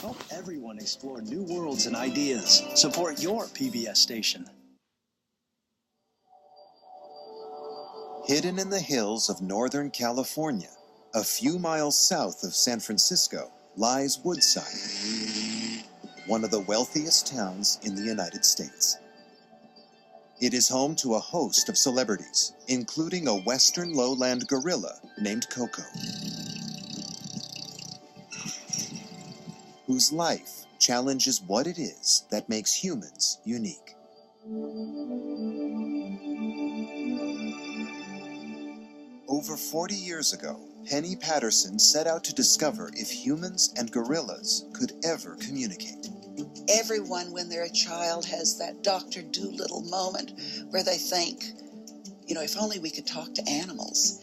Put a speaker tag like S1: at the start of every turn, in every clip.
S1: Help everyone explore new worlds and ideas. Support your PBS station.
S2: Hidden in the hills of Northern California, a few miles south of San Francisco, lies Woodside, one of the wealthiest towns in the United States. It is home to a host of celebrities, including a western lowland gorilla named Koko, whose life challenges what it is that makes humans unique. Over 40 years ago, Penny Patterson set out to discover if humans and gorillas could ever communicate.
S3: Everyone, when they're a child, has that Dr. Dolittle moment where they think, you know, if only we could talk to animals.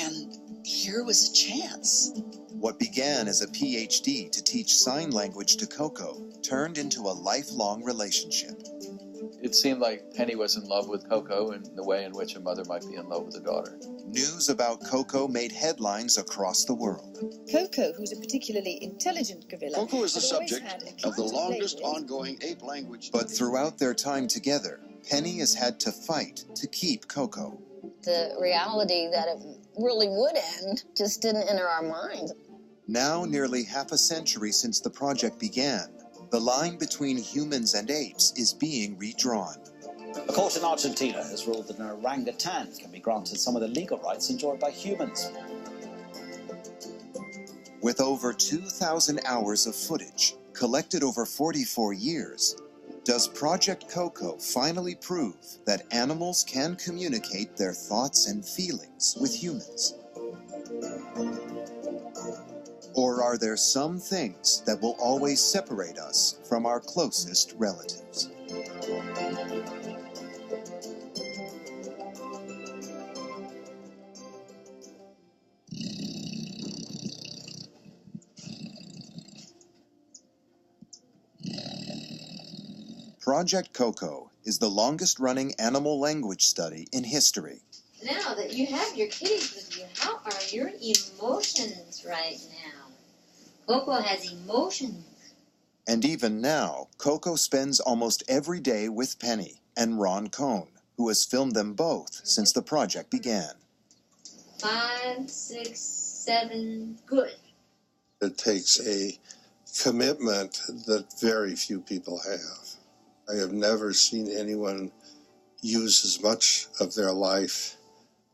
S3: And here was a chance.
S2: What began as a PhD to teach sign language to Koko turned into a lifelong relationship.
S4: It seemed like Penny was in love with Koko in the way in which a mother might be in love with a daughter.
S2: News about Koko made headlines across the world.
S5: Koko, who's a particularly intelligent gorilla,
S6: Koko is the subject of the longest ongoing ape language.
S2: But throughout their time together, Penny has had to fight to keep Koko.
S7: The reality that it really would end just didn't enter our minds.
S2: Now, nearly half a century since the project began, the line between humans and apes is being redrawn.
S8: A court in Argentina has ruled that an orangutan can be granted some of the legal rights enjoyed by humans.
S2: With over 2,000 hours of footage, collected over 44 years, does Project Koko finally prove that animals can communicate their thoughts and feelings with humans? Or are there some things that will always separate us from our closest relatives? Project Koko is the longest-running animal language study in history.
S9: Now that you have your kitties with you, how are your emotions right now? Koko has emotions.
S2: And even now, Koko spends almost every day with Penny and Ron Cohn, who has filmed them both since the project began.
S9: 5, 6, 7, good.
S10: It takes a commitment that very few people have. I have never seen anyone use as much of their life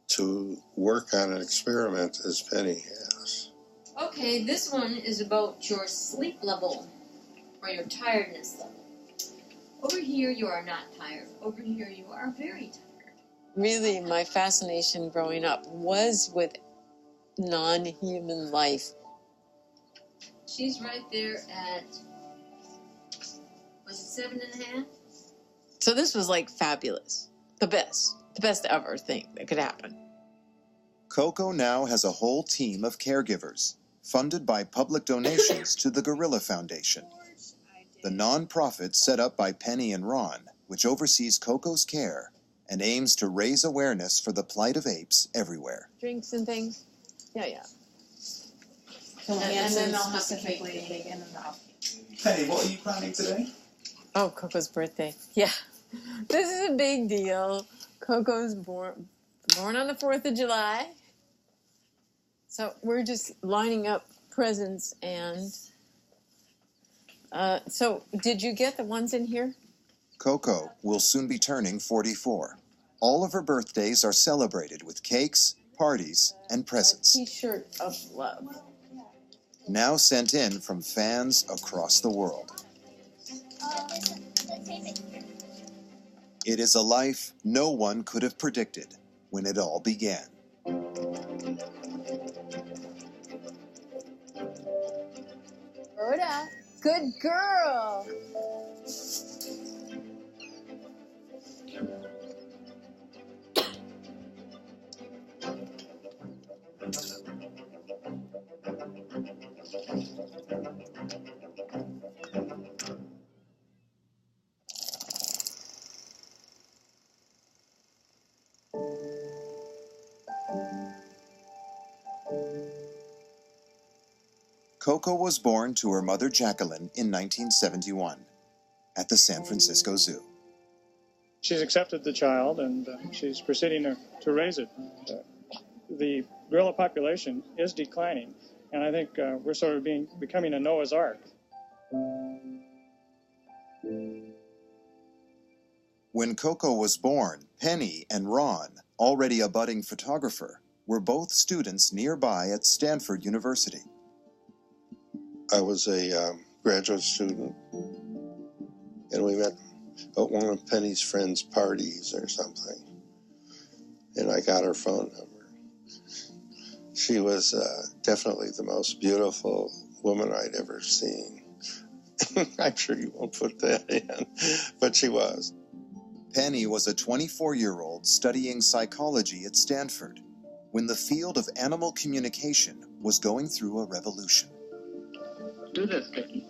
S10: to work on an experiment as Penny has.
S9: Okay, this one is about your sleep level, or your tiredness level. Over here you are not tired. Over here you are very tired.
S11: Really, my fascination growing up was with non-human life.
S9: She's right there at, was it 7.5?
S11: So this was like fabulous. The best ever thing that could happen.
S2: Koko now has a whole team of caregivers, funded by public donations to the Gorilla Foundation, the non-profit set up by Penny and Ron, which oversees Koko's care and aims to raise awareness for the plight of apes everywhere.
S11: Drinks and things? Yeah.
S12: And then they'll have to take in and out.
S13: Penny, what are you planning today?
S11: Oh, Koko's birthday. Yeah. This is a big deal. Koko's born on the 4th of July. So we're just lining up presents and... so, did you get the ones in here?
S2: Koko will soon be turning 44. All of her birthdays are celebrated with cakes, parties, and presents.
S11: A t-shirt of love.
S2: Now sent in from fans across the world. It is a life no one could have predicted when it all began.
S11: Rhoda, good girl.
S2: Koko was born to her mother Jacqueline in 1971 at the San Francisco Zoo.
S14: She's accepted the child and she's proceeding to raise it. The gorilla population is declining, and I think we're sort of becoming a Noah's Ark.
S2: When Koko was born, Penny and Ron, already a budding photographer, were both students nearby at Stanford University.
S10: I was a graduate student, and we met at one of Penny's friends' parties or something, and I got her phone number. She was definitely the most beautiful woman I'd ever seen. I'm sure you won't put that in, but she was.
S2: Penny was a 24-year-old studying psychology at Stanford when the field of animal communication was going through a revolution.
S15: Do this, Vicky.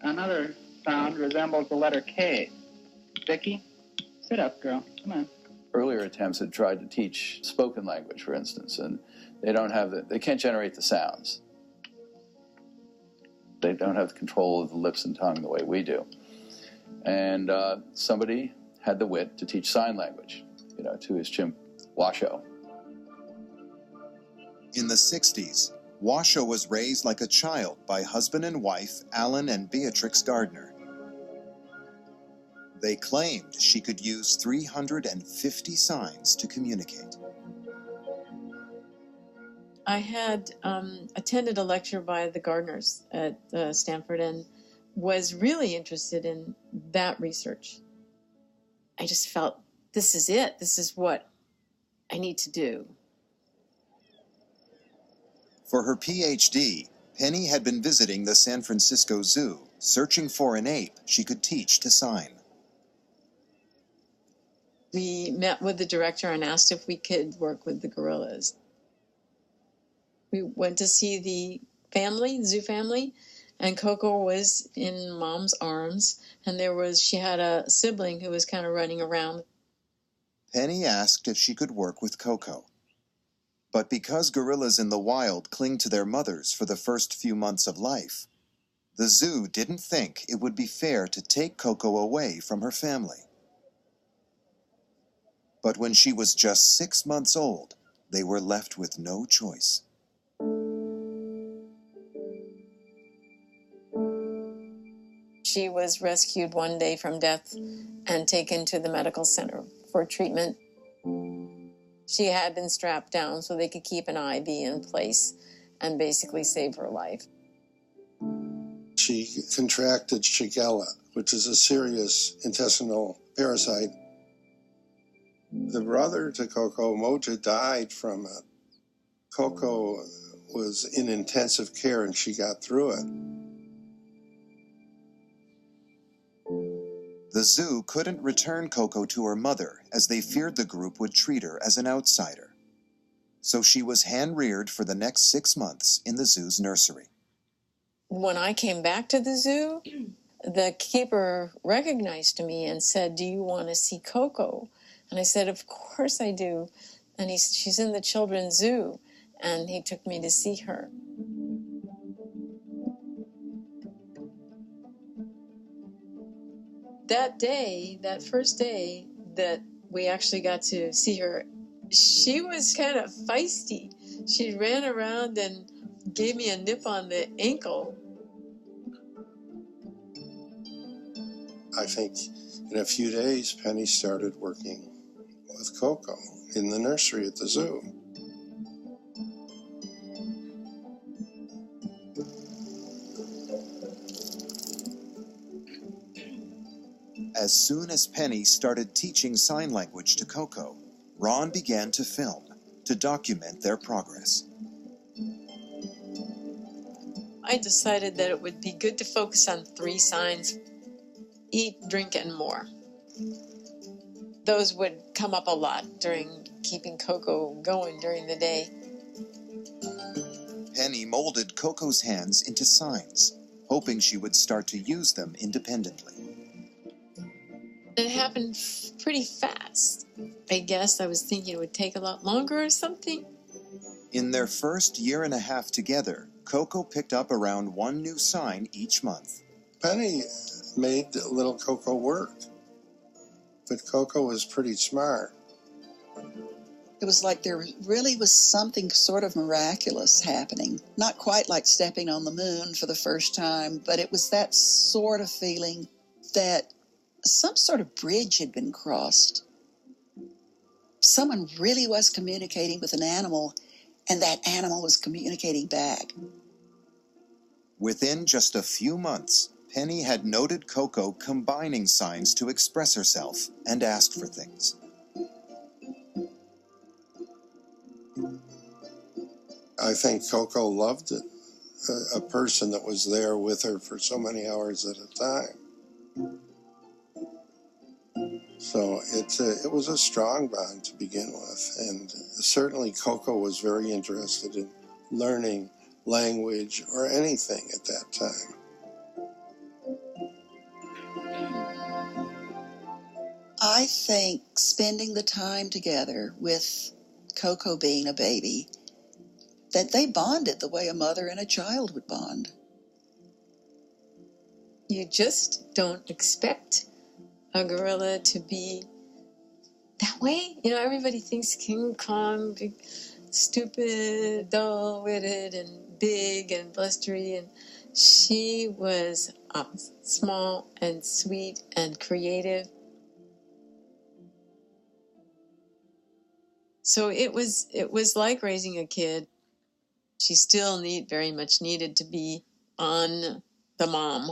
S15: Another sound resembles the letter K. Vicky, sit up, girl. Come on.
S4: Earlier attempts had tried to teach spoken language, for instance, and they can't generate the sounds. They don't have control of the lips and tongue the way we do. And somebody had the wit to teach sign language, to his chimp, Washoe.
S2: In the 60s, Washoe was raised like a child by husband and wife Alan and Beatrix Gardner. They claimed she could use 350 signs to communicate.
S11: I had attended a lecture by the Gardners at Stanford and was really interested in that research. I just felt, this is it. This is what I need to do.
S2: For her PhD, Penny had been visiting the San Francisco Zoo, searching for an ape she could teach to sign.
S11: We met with the director and asked if we could work with the gorillas. We went to see the family, zoo family, and Koko was in Mom's arms, and she had a sibling who was kind of running around.
S2: Penny asked if she could work with Koko. But because gorillas in the wild cling to their mothers for the first few months of life, the zoo didn't think it would be fair to take Koko away from her family. But when she was just 6 months old, they were left with no choice.
S11: She was rescued one day from death and taken to the medical center for treatment. She had been strapped down so they could keep an IV in place and basically save her life.
S10: She contracted Shigella, which is a serious intestinal parasite. The brother to Koko, Moja, died from it. Koko was in intensive care and she got through it.
S2: The zoo couldn't return Koko to her mother as they feared the group would treat her as an outsider. So she was hand-reared for the next 6 months in the zoo's nursery.
S11: When I came back to the zoo, the keeper recognized me and said, "Do you want to see Koko?" And I said, "Of course I do." And she's in the children's zoo, and he took me to see her. That day, that first day that we actually got to see her, she was kind of feisty. She ran around and gave me a nip on the ankle.
S10: I think in a few days, Penny started working with Koko in the nursery at the zoo.
S2: As soon as Penny started teaching sign language to Koko, Ron began to film to document their progress.
S11: I decided that it would be good to focus on 3 signs: eat, drink, and more. Those would come up a lot during keeping Koko going during the day.
S2: Penny molded Koko's hands into signs, hoping she would start to use them independently.
S11: It happened pretty fast. I guess I was thinking it would take a lot longer or something.
S2: In their first year and a half together, Koko picked up around one new sign each month.
S10: Penny made little Koko work, but Koko was pretty smart.
S3: It was like there really was something sort of miraculous happening. Not quite like stepping on the moon for the first time, but it was that sort of feeling that some sort of bridge had been crossed. Someone really was communicating with an animal, and that animal was communicating back.
S2: Within just a few months, Penny had noted Koko combining signs to express herself and ask for things.
S10: I think Koko loved it, a person that was there with her for so many hours at a time. So it was a strong bond to begin with, and certainly Koko was very interested in learning language or anything at that time.
S3: I think spending the time together with Koko being a baby, that they bonded the way a mother and a child would bond.
S11: You just don't expect a gorilla to be that way. You know, everybody thinks King Kong, big, stupid, dull-witted, and big and blustery, and she was small and sweet and creative. So it was like raising a kid. She still very much needed to be on the mom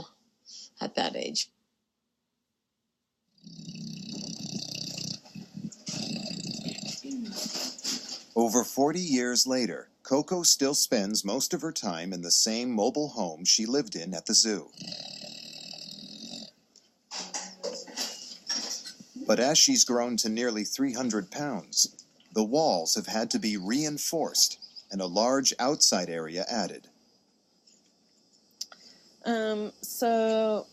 S11: at that age.
S2: Over 40 years later, Koko still spends most of her time in the same mobile home she lived in at the zoo. But as she's grown to nearly 300 pounds, the walls have had to be reinforced and a large outside area added.
S12: So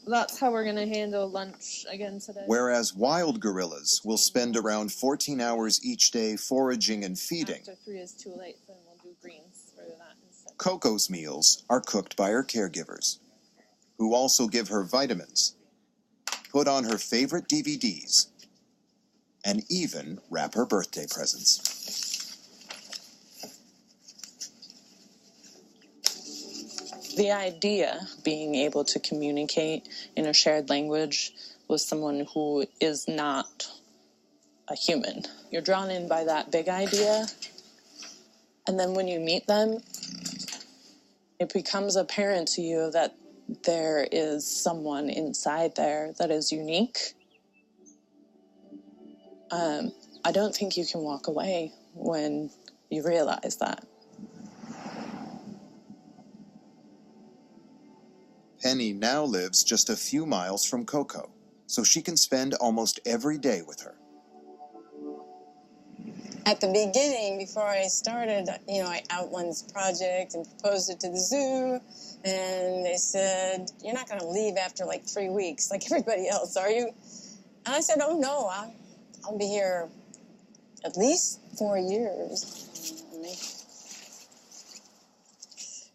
S12: that's how we're going to handle lunch again today.
S2: Whereas wild gorillas will spend around 14 hours each day foraging and feeding,
S12: After 3 is too late, then we'll do greens for that instead.
S2: Koko's meals are cooked by her caregivers, who also give her vitamins, put on her favorite DVDs, and even wrap her birthday presents.
S16: The idea being able to communicate in a shared language with someone who is not a human. You're drawn in by that big idea, and then when you meet them, it becomes apparent to you that there is someone inside there that is unique. I don't think you can walk away when you realize that.
S2: Penny now lives just a few miles from Koko, so she can spend almost every day with her.
S11: At the beginning, before I started, I outlined this project and proposed it to the zoo, and they said, "You're not going to leave after like 3 weeks, like everybody else, are you?" And I said, "Oh no, I'll be here at least 4 years."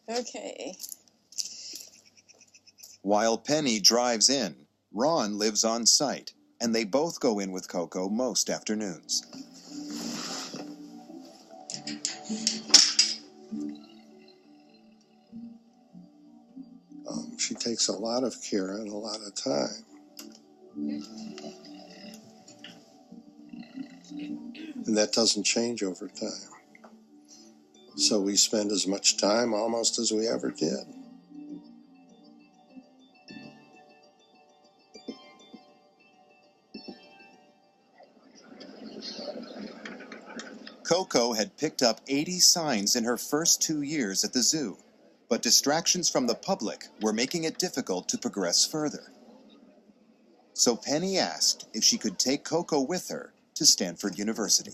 S11: Okay.
S2: While Penny drives in, Ron lives on site, and they both go in with Koko most afternoons.
S10: She takes a lot of care and a lot of time. And that doesn't change over time. So we spend as much time almost as we ever did.
S2: Koko had picked up 80 signs in her first 2 years at the zoo, but distractions from the public were making it difficult to progress further. So Penny asked if she could take Koko with her to Stanford University.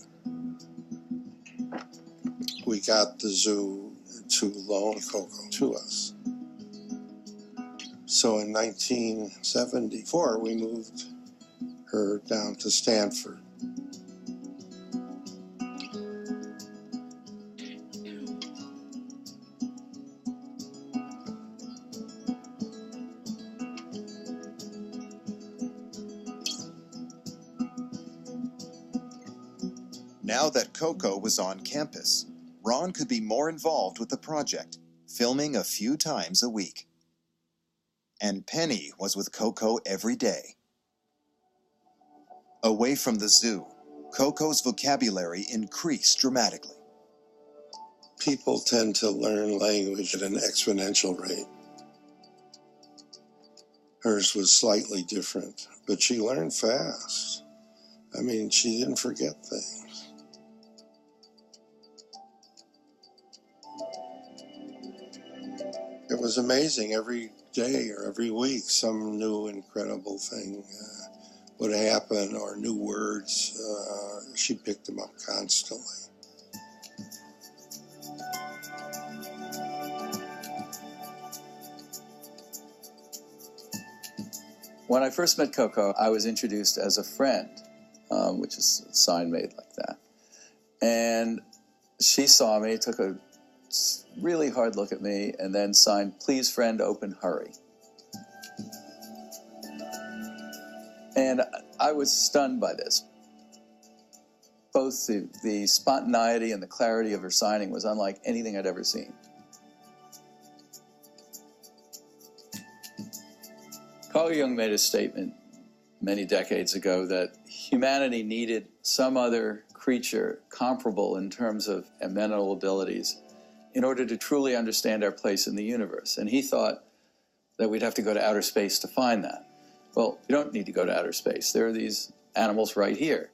S10: We got the zoo to loan Koko to us. So in 1974, we moved her down to Stanford.
S2: Now that Koko was on campus, Ron could be more involved with the project, filming a few times a week. And Penny was with Koko every day. Away from the zoo, Koko's vocabulary increased dramatically.
S10: People tend to learn language at an exponential rate. Hers was slightly different, but she learned fast. I mean, she didn't forget things. It was amazing. Every day or every week, some new incredible thing would happen, or new words. She picked them up constantly.
S4: When I first met Koko, I was introduced as a friend, which is a sign made like that. And she saw me, took a really hard look at me, and then signed, "Please, friend, open, hurry." And I was stunned by this. Both the spontaneity and the clarity of her signing was unlike anything I'd ever seen. Carl Jung made a statement many decades ago that humanity needed some other creature comparable in terms of mental abilities in order to truly understand our place in the universe. And he thought that we'd have to go to outer space to find that. Well, you don't need to go to outer space. There are these animals right here.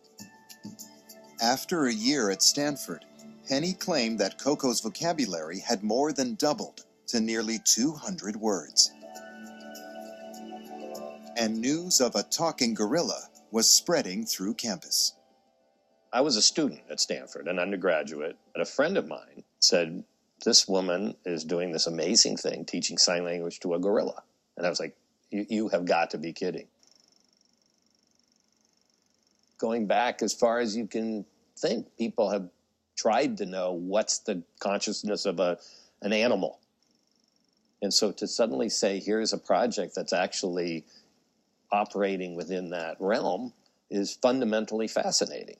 S2: After a year at Stanford, Penny claimed that Koko's vocabulary had more than doubled to nearly 200 words. And news of a talking gorilla was spreading through campus.
S17: I was a student at Stanford, an undergraduate, and a friend of mine said, "This woman is doing this amazing thing, teaching sign language to a gorilla." And I was like, you have got to be kidding. Going back as far as you can think, people have tried to know what's the consciousness of an animal. And so to suddenly say, here's a project that's actually operating within that realm is fundamentally fascinating.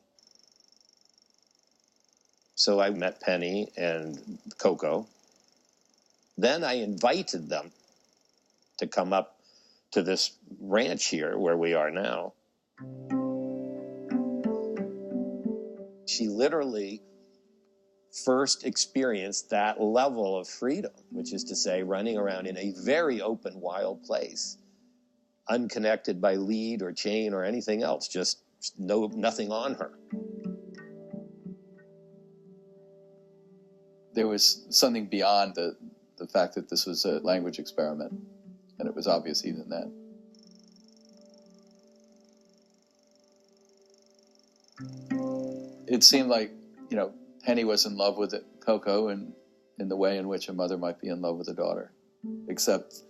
S17: So I met Penny and Koko. Then I invited them to come up to this ranch here where we are now. She literally first experienced that level of freedom, which is to say running around in a very open, wild place, unconnected by lead or chain or anything else, just nothing on her.
S4: There was something beyond the fact that this was a language experiment, and it was obvious even then. It seemed like, Penny was in love with Koko in the way in which a mother might be in love with a daughter, except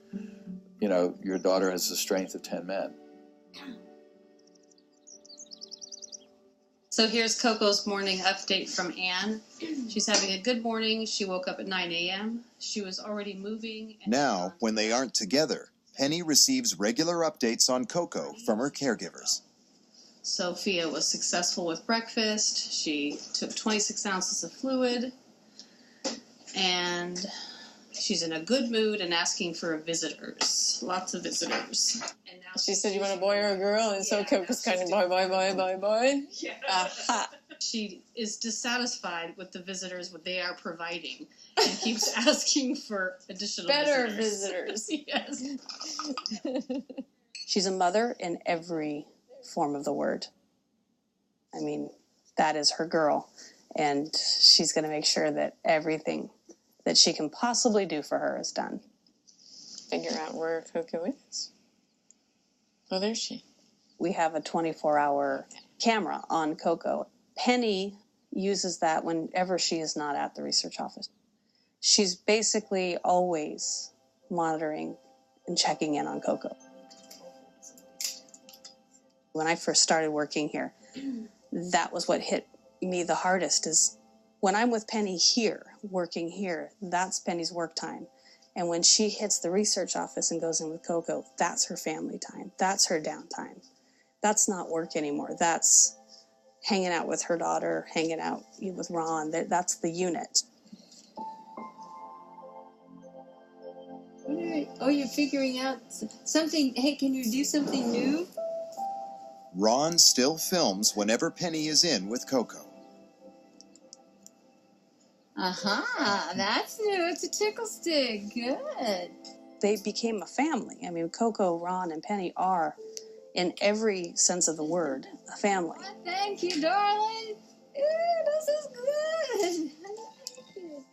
S4: your daughter has the strength of 10 men.
S18: So here's Koko's morning update from Anne. She's having a good morning. She woke up at 9 a.m. She was already moving.
S2: Now, when they aren't together, Penny receives regular updates on Koko from her caregivers.
S18: Sophia was successful with breakfast. She took 26 ounces of fluid. And she's in a good mood and asking for visitors. Lots of visitors. And now
S11: She said, "You want a boy or a girl?" And so Koko's kind of boy.
S18: Yeah.
S11: Aha.
S18: She is dissatisfied with the visitors what they are providing and keeps asking for additional
S11: Better
S18: visitors. Yes.
S19: She's a mother in every form of the word. I mean, that is her girl. And she's going to make sure that everything that she can possibly do for her is done.
S11: Figure out where Koko is. Oh, there's she.
S19: We have a 24-hour camera on Koko. Penny uses that whenever she is not at the research office. She's basically always monitoring and checking in on Koko. When I first started working here, that was what hit me the hardest is when I'm with Penny here, working here, that's Penny's work time. And when she hits the research office and goes in with Koko, that's her family time. That's her downtime. That's not work anymore. That's hanging out with her daughter, hanging out with Ron. That's the unit.
S9: Oh, you're figuring out something. Hey, can you do something new?
S2: Ron still films whenever Penny is in with Koko.
S9: Aha, that's new. It's a tickle stick. Good.
S19: They became a family. I mean, Koko, Ron, and Penny are, in every sense of the word, a family.
S9: Oh, thank you, darling. Ooh, this is good. I like it.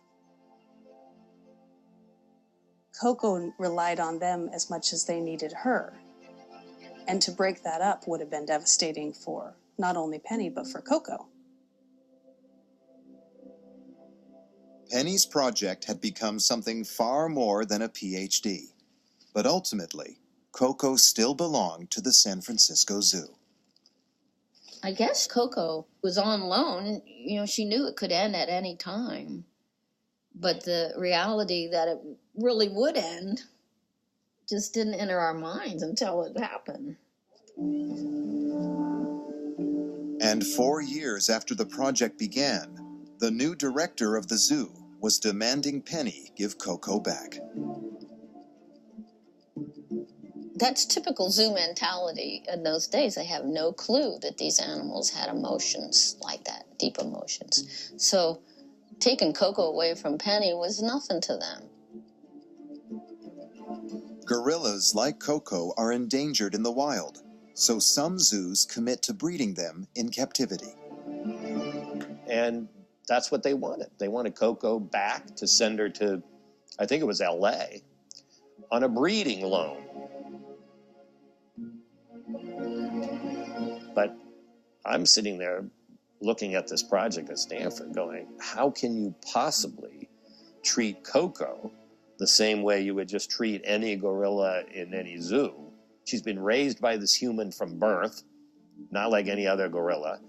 S19: Koko relied on them as much as they needed her. And to break that up would have been devastating for not only Penny, but for Koko.
S2: Penny's project had become something far more than a PhD. But ultimately, Koko still belonged to the San Francisco Zoo.
S7: I guess Koko was on loan. You know, she knew it could end at any time. But the reality that it really would end just didn't enter our minds until it happened.
S2: And 4 years after the project began, the new director of the zoo was demanding Penny give Koko back.
S7: That's typical zoo mentality in those days. They have no clue that these animals had emotions like that, deep emotions. So taking Koko away from Penny was nothing to them.
S2: Gorillas like Koko are endangered in the wild, so some zoos commit to breeding them in captivity.
S17: And that's what they wanted. They wanted Koko back to send her to, I think it was LA, on a breeding loan. But I'm sitting there looking at this project at Stanford going, how can you possibly treat Koko the same way you would just treat any gorilla in any zoo? She's been raised by this human from birth, not like any other gorilla.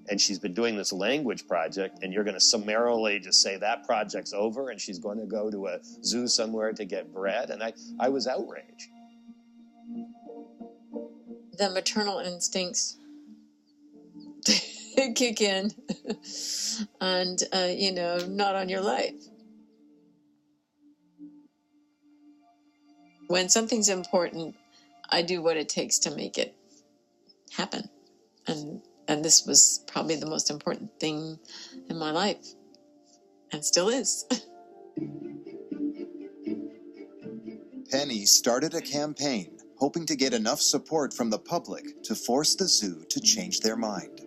S17: And she's been doing this language project, and you're going to summarily just say that project's over and she's going to go to a zoo somewhere to get bred. And I was outraged.
S11: The maternal instincts kick in and, you know, not on your life. When something's important, I do what it takes to make it happen. And this was probably the most important thing in my life, and still is.
S2: Penny started a campaign hoping to get enough support from the public to force the zoo to change their mind.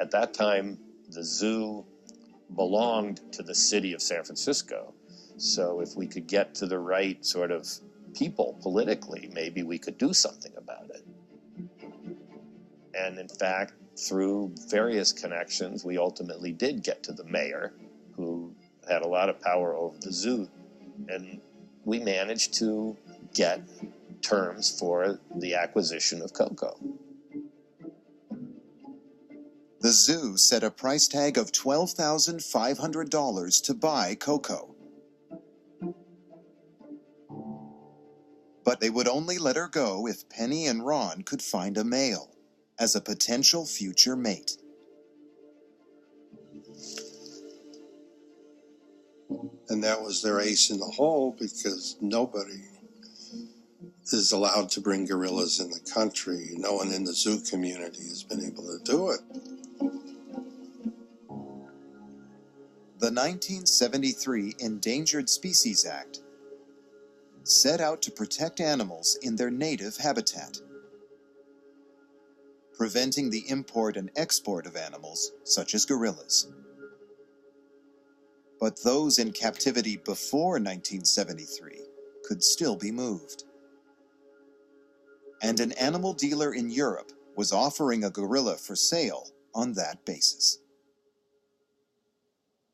S17: At that time, the zoo belonged to the city of San Francisco. So if we could get to the right sort of people politically, maybe we could do something about it. And in fact, through various connections, we ultimately did get to the mayor, who had a lot of power over the zoo. And we managed to get terms for the acquisition of Koko.
S2: The zoo set a price tag of $12,500 to buy Koko. But they would only let her go if Penny and Ron could find a male as a potential future mate.
S10: And that was their ace in the hole, because nobody is allowed to bring gorillas in the country. No one in the zoo community has been able to do it.
S2: The 1973 Endangered Species Act set out to protect animals in their native habitat, preventing the import and export of animals such as gorillas. But those in captivity before 1973 could still be moved. And an animal dealer in Europe was offering a gorilla for sale on that basis.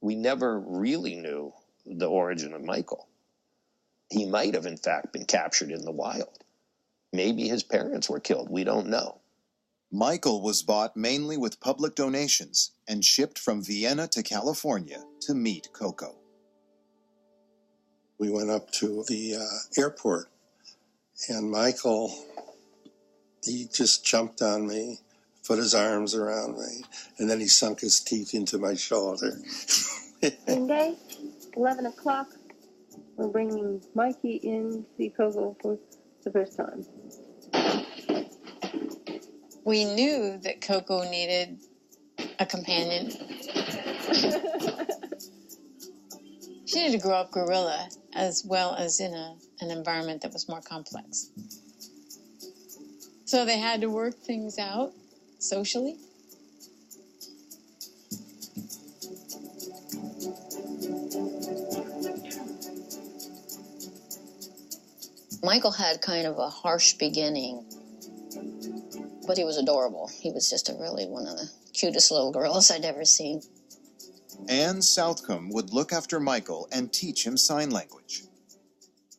S17: We never really knew the origin of Michael. He might have, in fact, been captured in the wild. Maybe his parents were killed. We don't know.
S2: Michael was bought mainly with public donations and shipped from Vienna to California to meet Koko.
S10: We went up to the airport, and Michael, he just jumped on me, put his arms around me, and then he sunk his teeth into my shoulder.
S20: Monday, 11 o'clock, we're bringing Mikey in to see Koko for the first time.
S11: We knew that Koko needed a companion. She needed to grow up gorilla as well as in an environment that was more complex. So they had to work things out socially.
S7: Michael had kind of a harsh beginning, but he was adorable. He was just really one of the cutest little gorillas I'd ever seen.
S2: Anne Southcombe would look after Michael and teach him sign language.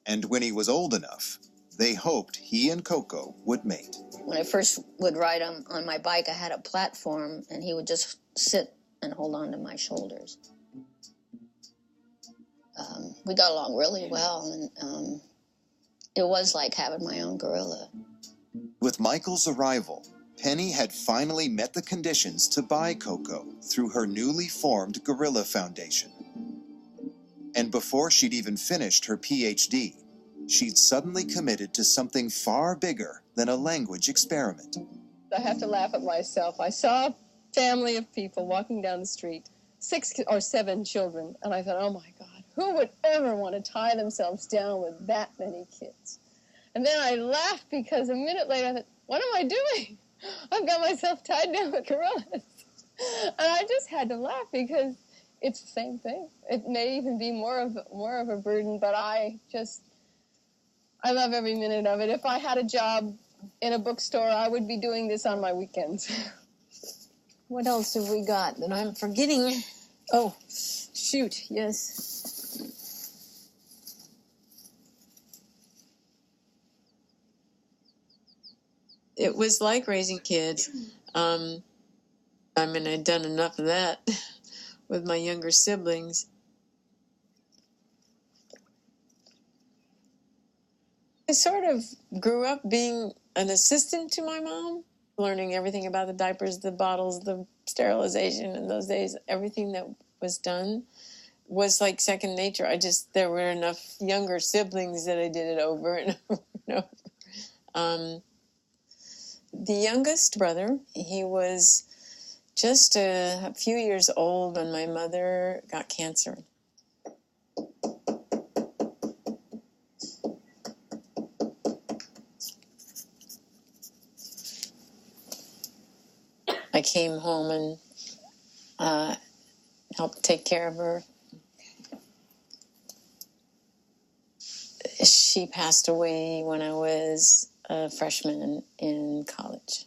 S2: And when he was old enough, they hoped he and Koko would mate.
S7: When I first would ride on my bike, I had a platform, and he would just sit and hold on to my shoulders. We got along really well, and it was like having my own gorilla.
S2: With Michael's arrival, Penny had finally met the conditions to buy Koko through her newly formed Gorilla Foundation. And before she'd even finished her PhD, she'd suddenly committed to something far bigger than a language experiment.
S12: I have to laugh at myself. I saw a family of people walking down the street, 6 or 7 children, and I thought, oh my God, who would ever want to tie themselves down with that many kids? And then I laughed because a minute later I thought, what am I doing? I've got myself tied down with gorillas. And I just had to laugh because it's the same thing. It may even be more of a burden, but I love every minute of it. If I had a job in a bookstore, I would be doing this on my weekends.
S11: What else have we got that I'm forgetting? Oh, shoot, yes. It was like raising kids. I mean, I'd done enough of that with my younger siblings. I sort of grew up being an assistant to my mom, learning everything about the diapers, the bottles, the sterilization in those days. Everything that was done was like second nature. There were enough younger siblings that I did it over and over and over. The youngest brother, he was just a few years old when my mother got cancer. I came home and helped take care of her. She passed away when I was a freshman in college.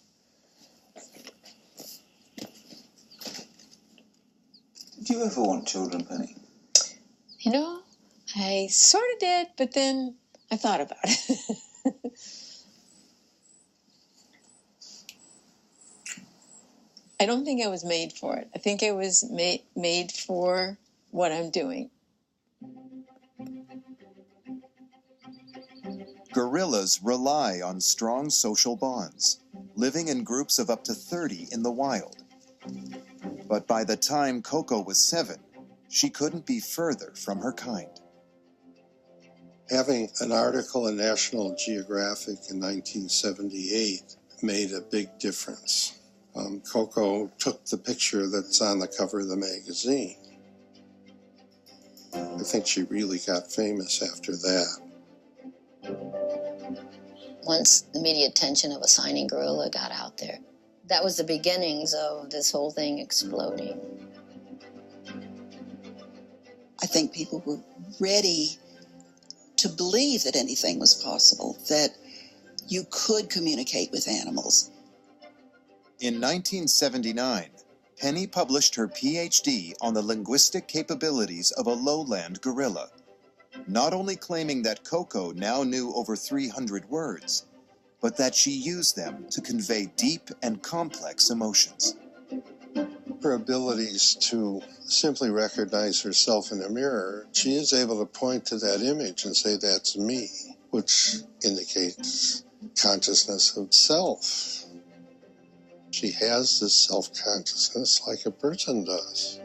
S13: Did you ever want children, Penny?
S11: You know, I sort of did, but then I thought about it. I don't think I was made for it. I think I was made for what I'm doing.
S2: Gorillas rely on strong social bonds, living in groups of up to 30 in the wild. But by the time Koko was 7, she couldn't be further from her kind.
S10: Having an article in National Geographic in 1978 made a big difference. Koko took the picture that's on the cover of the magazine. I think she really got famous after that.
S7: Once the media attention of a signing gorilla got out there, that was the beginnings of this whole thing exploding.
S3: I think people were ready to believe that anything was possible, that you could communicate with animals.
S2: In 1979, Penny published her PhD on the linguistic capabilities of a lowland gorilla, not only claiming that Koko now knew over 300 words, but that she used them to convey deep and complex emotions.
S10: Her abilities to simply recognize herself in a mirror, she is able to point to that image and say, that's me, which indicates consciousness of self. She has this self-consciousness like a person does.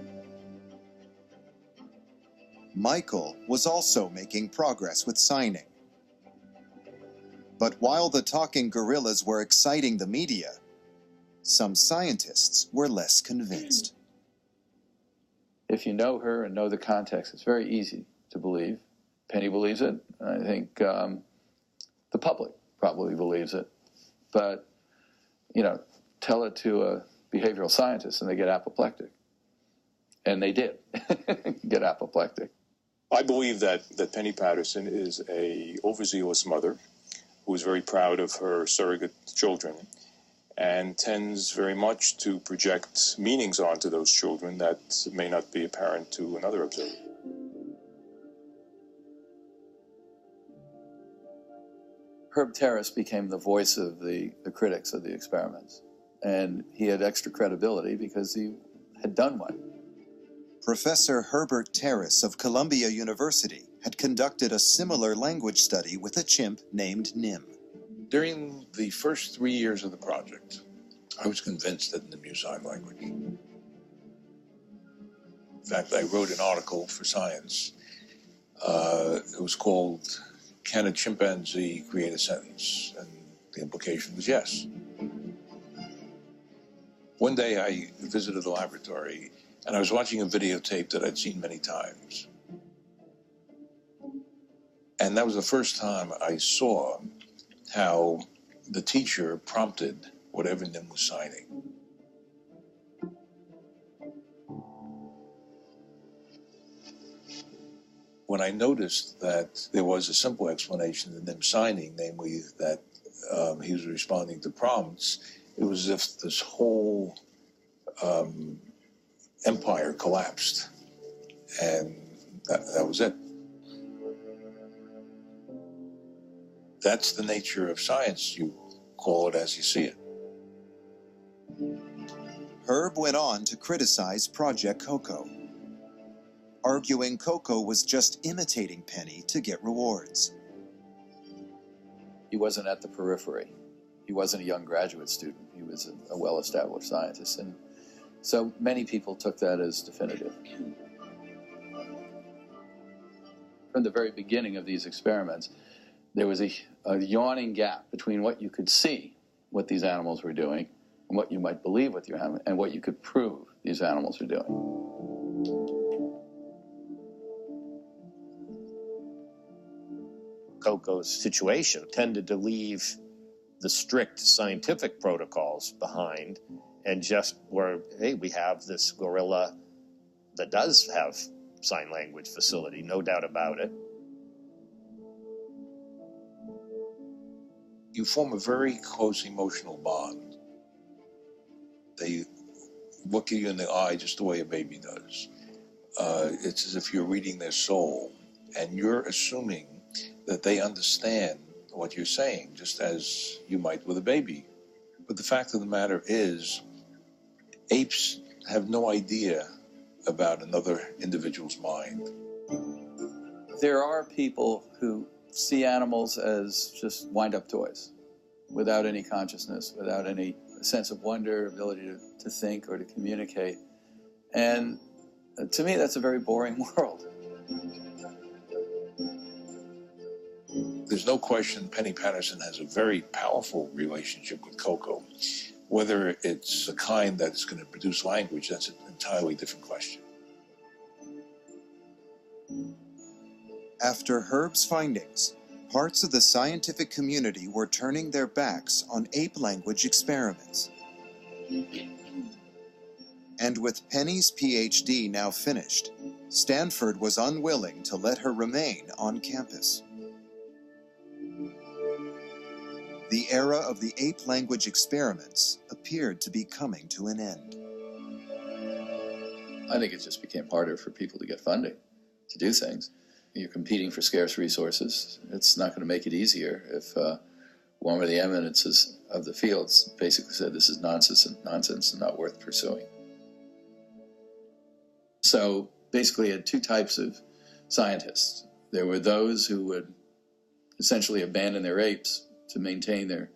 S2: Michael was also making progress with signing. But while the talking gorillas were exciting the media, some scientists were less convinced.
S4: If you know her and know the context, it's very easy to believe. Penny believes it. I think the public probably believes it. But, tell it to a behavioral scientist and they get apoplectic. And they did get apoplectic.
S21: I believe that Penny Patterson is a overzealous mother who is very proud of her surrogate children and tends very much to project meanings onto those children that may not be apparent to another observer.
S4: Herb Terrace became the voice of the critics of the experiments. And he had extra credibility because he had done one.
S2: Professor Herbert Terrace of Columbia University had conducted a similar language study with a chimp named Nim.
S22: During the first 3 years of the project, I was convinced that Nim used sign language. In fact, I wrote an article for Science. It was called, "Can a Chimpanzee Create a Sentence?" And the implication was yes. One day I visited the laboratory and I was watching a videotape that I'd seen many times. And that was the first time I saw how the teacher prompted whatever Nim was signing. When I noticed that there was a simple explanation in Nim signing, namely that he was responding to prompts, it was as if this whole empire collapsed. And that was it. That's the nature of science. You call it as you see it.
S2: Herb went on to criticize Project Koko, arguing Koko was just imitating Penny to get rewards.
S4: He wasn't at the periphery. He wasn't a young graduate student. He was a well-established scientist. And so many people took that as definitive. From the very beginning of these experiments, there was a yawning gap between what you could see, what these animals were doing, and what you might believe with your animal, and what you could prove these animals were doing.
S17: Koko's situation tended to leave the strict scientific protocols behind and just were, hey, we have this gorilla that does have sign language facility, no doubt about it.
S22: You form a very close emotional bond. They look at you in the eye just the way a baby does. It's as if you're reading their soul, and you're assuming that they understand what you're saying, just as you might with a baby. But the fact of the matter is, apes have no idea about another individual's mind.
S4: There are people who see animals as just wind-up toys, without any consciousness, without any sense of wonder, ability to think or to communicate. And to me, that's a very boring world.
S22: There's no question Penny Patterson has a very powerful relationship with Koko. Whether it's the kind that's going to produce language, that's an entirely different question.
S2: After Herb's findings, parts of the scientific community were turning their backs on ape language experiments. And with Penny's PhD now finished, Stanford was unwilling to let her remain on campus. The era of the ape language experiments appeared to be coming to an end.
S4: I think it just became harder for people to get funding to do things. You're competing for scarce resources. It's not going to make it easier if one of the eminences of the fields basically said this is nonsense and not worth pursuing. So basically, you had two types of scientists. There were those who would essentially abandon their apes to maintain their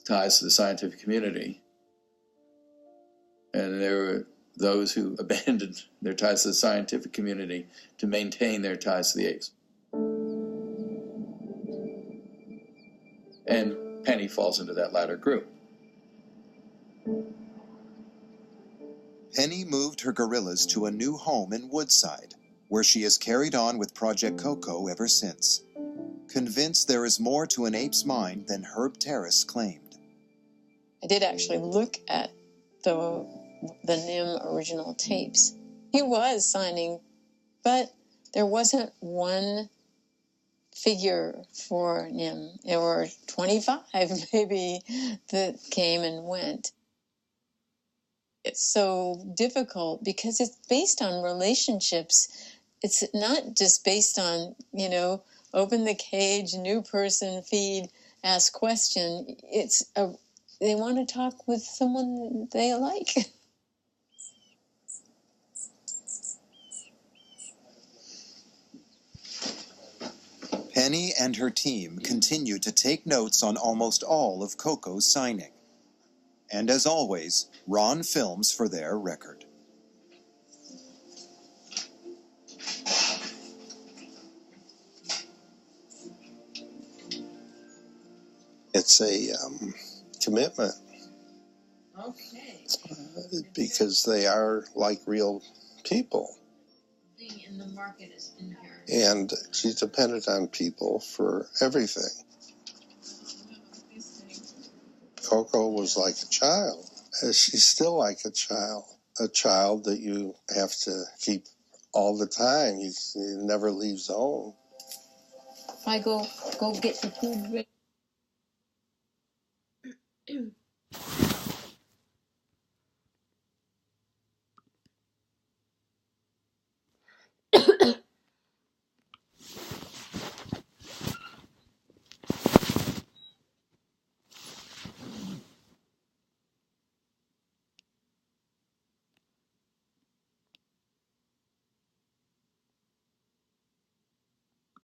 S4: ties to the scientific community. And there were those who abandoned their ties to the scientific community to maintain their ties to the apes. And Penny falls into that latter group.
S2: Penny moved her gorillas to a new home in Woodside, where she has carried on with Project Koko ever since, convinced there is more to an ape's mind than Herb Terrace claimed.
S11: I did actually look at the NIM original tapes. He was signing, but there wasn't one figure for NIM. There were 25 maybe that came and went. It's so difficult because it's based on relationships. It's not just based on, open the cage, new person, feed, ask question. They want to talk with someone they like.
S2: Penny and her team continue to take notes on almost all of Koko's signing. And as always, Ron films for their record.
S10: It's a commitment.
S11: Okay.
S10: Because they are like real people.
S11: In the market is in here.
S10: And she's dependent on people for everything. Koko was like a child. She's still like a child that you have to keep all the time. He never leaves home.
S11: If I go get the food ready.